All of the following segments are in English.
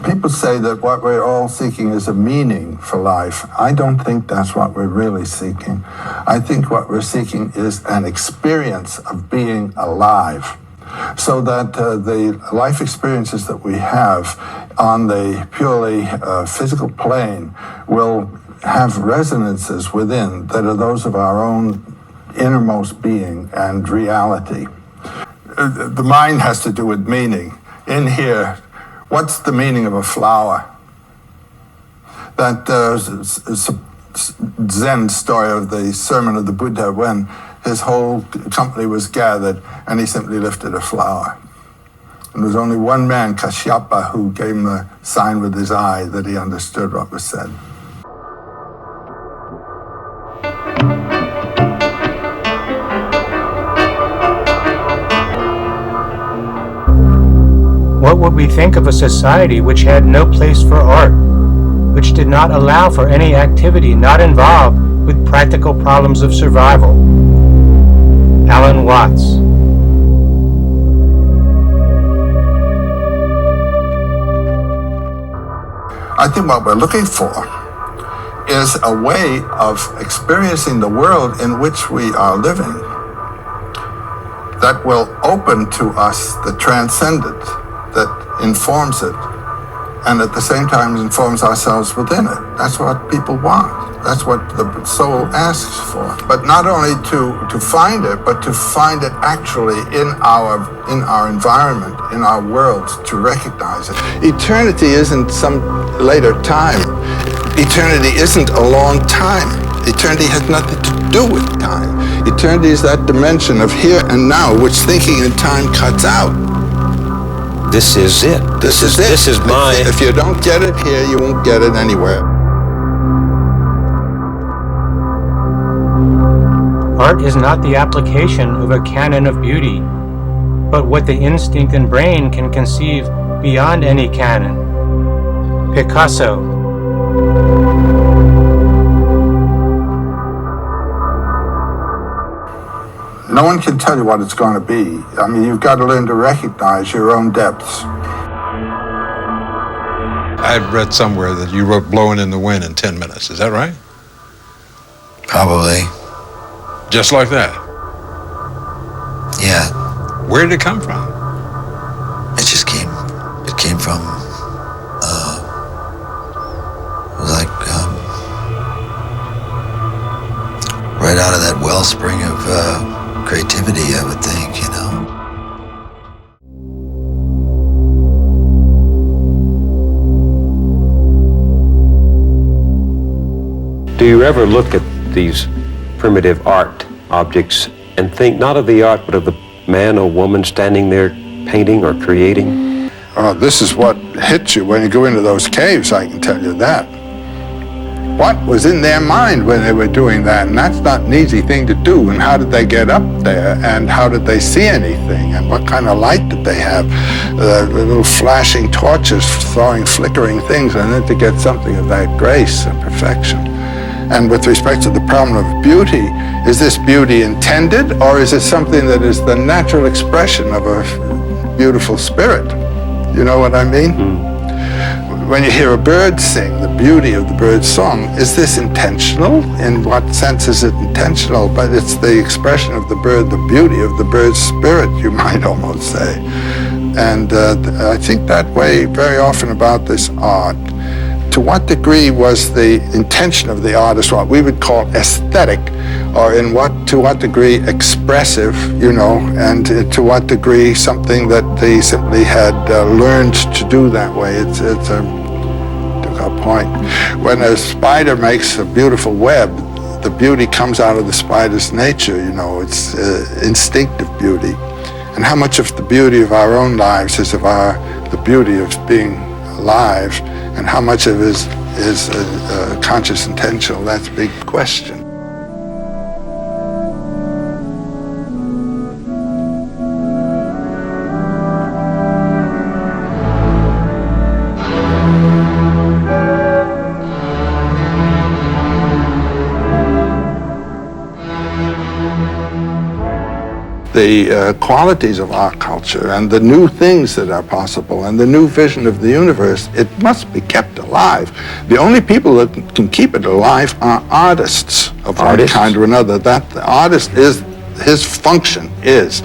People say that what we're all seeking is a meaning for life. I don't think that's what we're really seeking. I think what we're seeking is an experience of being alive, so that the life experiences that we have on the purely physical plane will have resonances within that are those of our own innermost being and reality. The mind has to do with meaning. In here, what's the meaning of a flower? That Zen story of the sermon of the Buddha when his whole company was gathered and he simply lifted a flower. And there was only one man, Kashyapa, who gave him a sign with his eye that he understood what was said. What would we think of a society which had no place for art, which did not allow for any activity not involved with practical problems of survival? Alan Watts. I think what we're looking for is a way of experiencing the world in which we are living that will open to us the transcendent, that informs it, and at the same time informs ourselves within it. That's what people want. That's what the soul asks for. But not only to find it, but to find it actually in our environment, in our world, to recognize it. Eternity isn't some later time. Eternity isn't a long time. Eternity has nothing to do with time. Eternity is that dimension of here and now, which thinking in time cuts out. This is it. This is my... If you don't get it here, you won't get it anywhere. Art is not the application of a canon of beauty, but what the instinct and brain can conceive beyond any canon. Picasso. No one can tell you what it's going to be. I mean, you've got to learn to recognize your own depths. I'd read somewhere that you wrote Blowing in the Wind in 10 minutes. Is that right? Probably. Just like that? Yeah. Where did it come from? It came from, right out of that wellspring of creativity, I would think, you know. Do you ever look at these primitive art objects and think not of the art, but of the man or woman standing there painting or creating? Oh, this is what hits you when you go into those caves, I can tell you that. What was in their mind when they were doing that? And that's not an easy thing to do. And how did they get up there? And how did they see anything? And what kind of light did they have? The little flashing torches throwing flickering things in it to get something of that grace and perfection. And with respect to the problem of beauty, is this beauty intended, or is it something that is the natural expression of a beautiful spirit? You know what I mean? When you hear a bird sing, the beauty of the bird's song, is this intentional? In what sense is it intentional? But it's the expression of the bird, the beauty of the bird's spirit, you might almost say. And I think that way very often about this art. To what degree was the intention of the artist what we would call aesthetic, or to what degree expressive, you know, and to what degree something that they simply had learned to do that way. It's a point. When a spider makes a beautiful web, the beauty comes out of the spider's nature, you know, it's instinctive beauty. And how much of the beauty of our own lives is the beauty of being alive, and how much of it is conscious intentional? That's a big question. the qualities of our culture and the new things that are possible and the new vision of the universe, it must be kept alive. The only people that can keep it alive are artists of one kind or another. That the artist is, his function is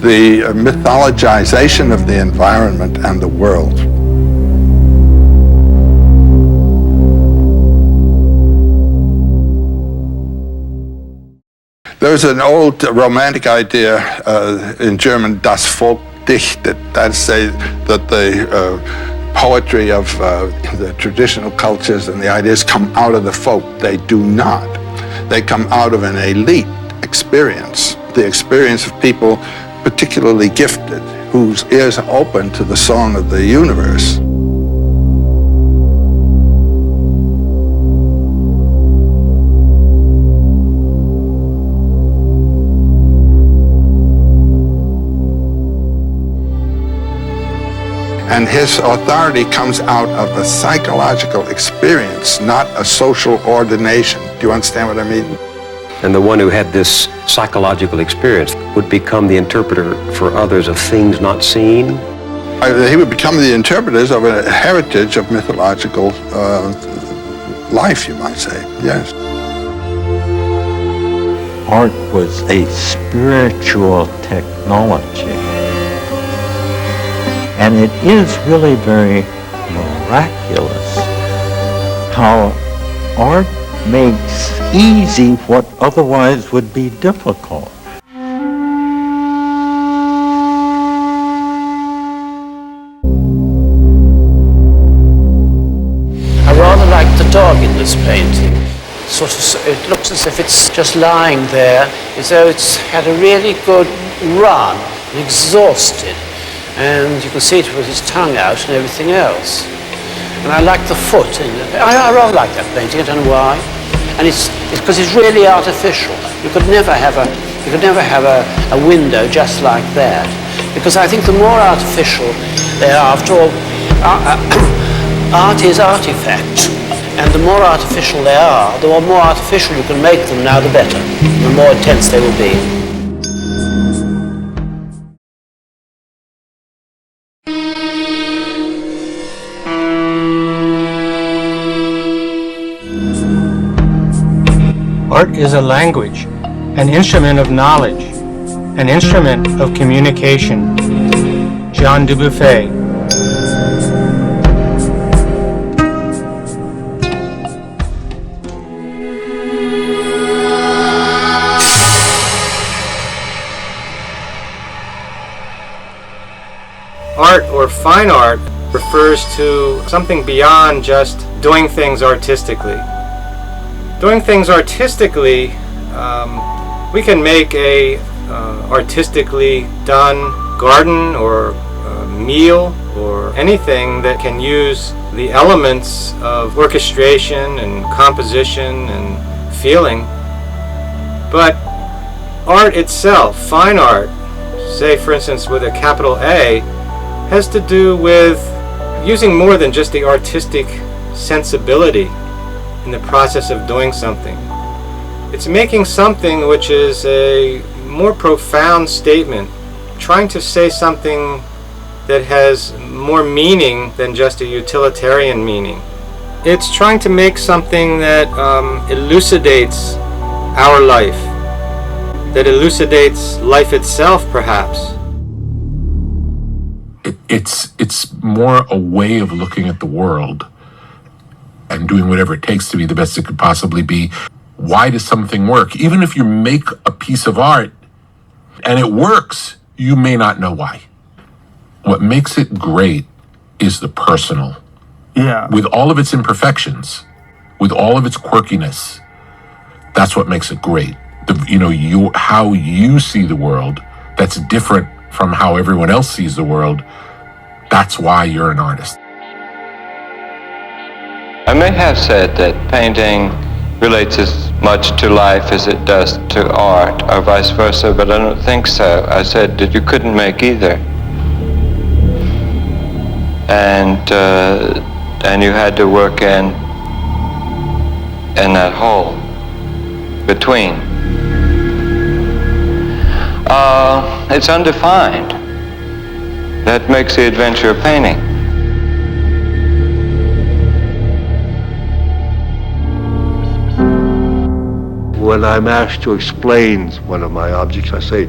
the mythologization of the environment and the world. There's an old romantic idea in German, das Volk dichtet. That's that the poetry of the traditional cultures and the ideas come out of the folk. They do not. They come out of an elite experience, the experience of people particularly gifted, whose ears are open to the song of the universe. And his authority comes out of a psychological experience, not a social ordination. Do you understand what I mean? And the one who had this psychological experience would become the interpreter for others of things not seen? He would become the interpreters of a heritage of mythological life, you might say, yes. Art was a spiritual technology. And it is really very miraculous how art makes easy what otherwise would be difficult. I rather like the dog in this painting. It looks as if it's just lying there, as though it's had a really good run, and exhausted. And you can see it with his tongue out and everything else. And I like the foot in it. I rather like that painting, I don't know why. And it's because it's really artificial. You could never have a window just like that. Because I think the more artificial they are, after all, art is artifact. And the more artificial they are, the more artificial you can make them now, the better. The more intense they will be. Art is a language, an instrument of knowledge, an instrument of communication. Jean Dubuffet. Art, or fine art, refers to something beyond just doing things artistically. Doing things artistically, we can make a artistically done garden or meal or anything that can use the elements of orchestration and composition and feeling. But art itself, fine art, say for instance with a capital A, has to do with using more than just the artistic sensibility in the process of doing something. It's making something which is a more profound statement, trying to say something that has more meaning than just a utilitarian meaning. It's trying to make something that elucidates our life, that elucidates life itself, perhaps. It's more a way of looking at the world and doing whatever it takes to be the best it could possibly be. Why does something work? Even if you make a piece of art and it works, you may not know why. What makes it great is the personal. Yeah. With all of its imperfections, with all of its quirkiness, that's what makes it great. How you see the world, that's different from how everyone else sees the world. That's why you're an artist. I may have said that painting relates as much to life as it does to art, or vice versa, but I don't think so. I said that you couldn't make either. And you had to work in that hole between. It's undefined. That makes the adventure of painting. When I'm asked to explain one of my objects, I say,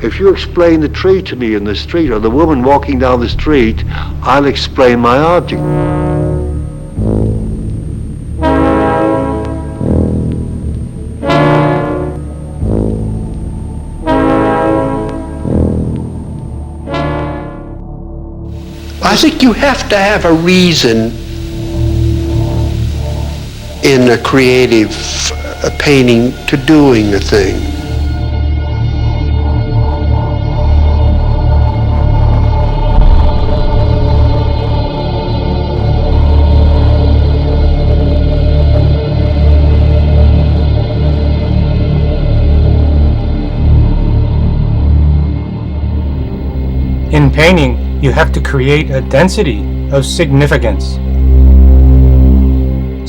if you explain the tree to me in the street or the woman walking down the street, I'll explain my object. I think you have to have a reason in a creative painting to doing a thing. In painting, you have to create a density of significance.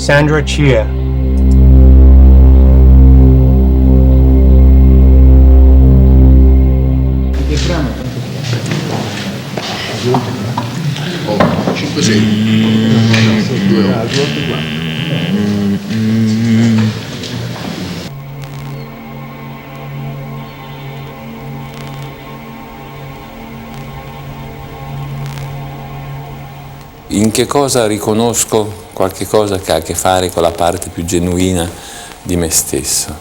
Sandra Chia. In che cosa riconosco qualche cosa che ha a che fare con la parte più genuina di me stesso?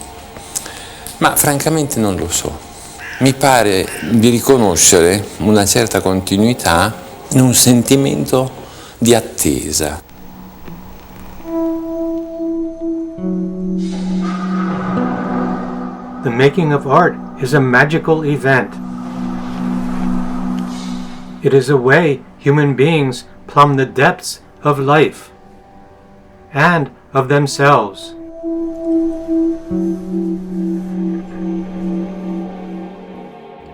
Ma francamente non lo so. Mi pare di riconoscere una certa continuità in un sentimento di attesa. The making of art is a magical event. It is a way human beings plumb the depths of life and of themselves.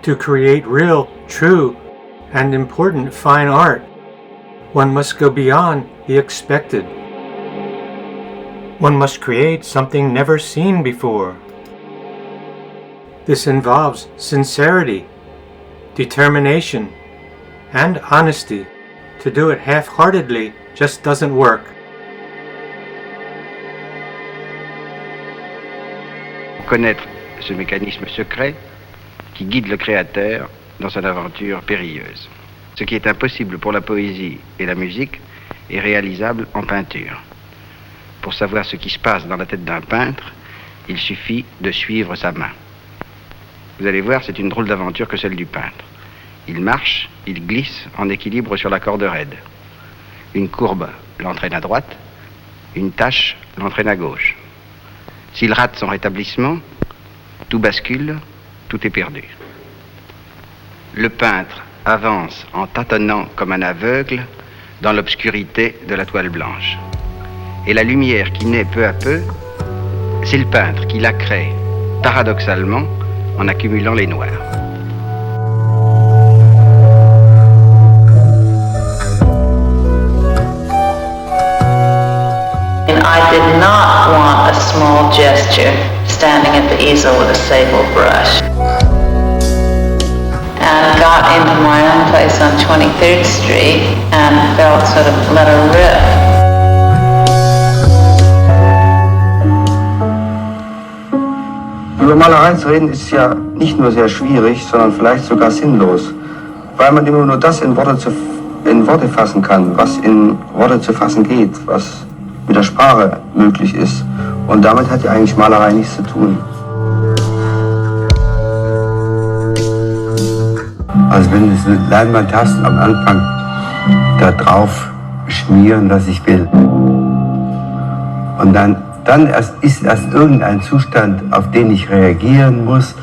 To create real, true, and important fine art, one must go beyond the expected. One must create something never seen before. This involves sincerity, determination, and honesty. To do it half-heartedly just doesn't work. Connaître ce mécanisme secret qui guide le créateur dans son aventure périlleuse. Ce qui est impossible pour la poésie et la musique est réalisable en peinture. Pour savoir ce qui se passe dans la tête d'un peintre, il suffit de suivre sa main. Vous allez voir, c'est une drôle d'aventure que celle du peintre. Il marche, il glisse en équilibre sur la corde raide. Une courbe l'entraîne à droite, une tache l'entraîne à gauche. S'il rate son rétablissement, tout bascule, tout est perdu. Le peintre avance en tâtonnant comme un aveugle dans l'obscurité de la toile blanche. Et la lumière qui naît peu à peu, c'est le peintre qui la crée, paradoxalement, en accumulant les noirs. I did not want a small gesture standing at the easel with a sable brush. And got into my own place on 23rd Street and felt sort of let her rip. Über Malerei zu reden ist ja nicht nur sehr schwierig, sondern vielleicht sogar sinnlos, weil man immer nur das in Worte fassen kann, was in Worte zu fassen geht, was mit der Sprache möglich ist. Und damit hat ja eigentlich Malerei nichts zu tun. Also wenn du eine Leinwand hast, am Anfang da drauf schmieren, was ich will. Und dann ist erst irgendein Zustand, auf den ich reagieren muss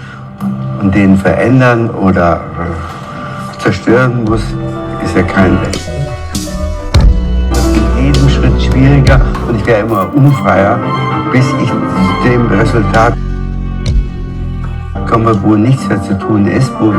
und den verändern oder zerstören muss, ist ja kein Weg. Jeden Schritt schwieriger und ich wäre immer unfreier, bis ich zu dem Resultat komme, wo nichts mehr zu tun ist, wo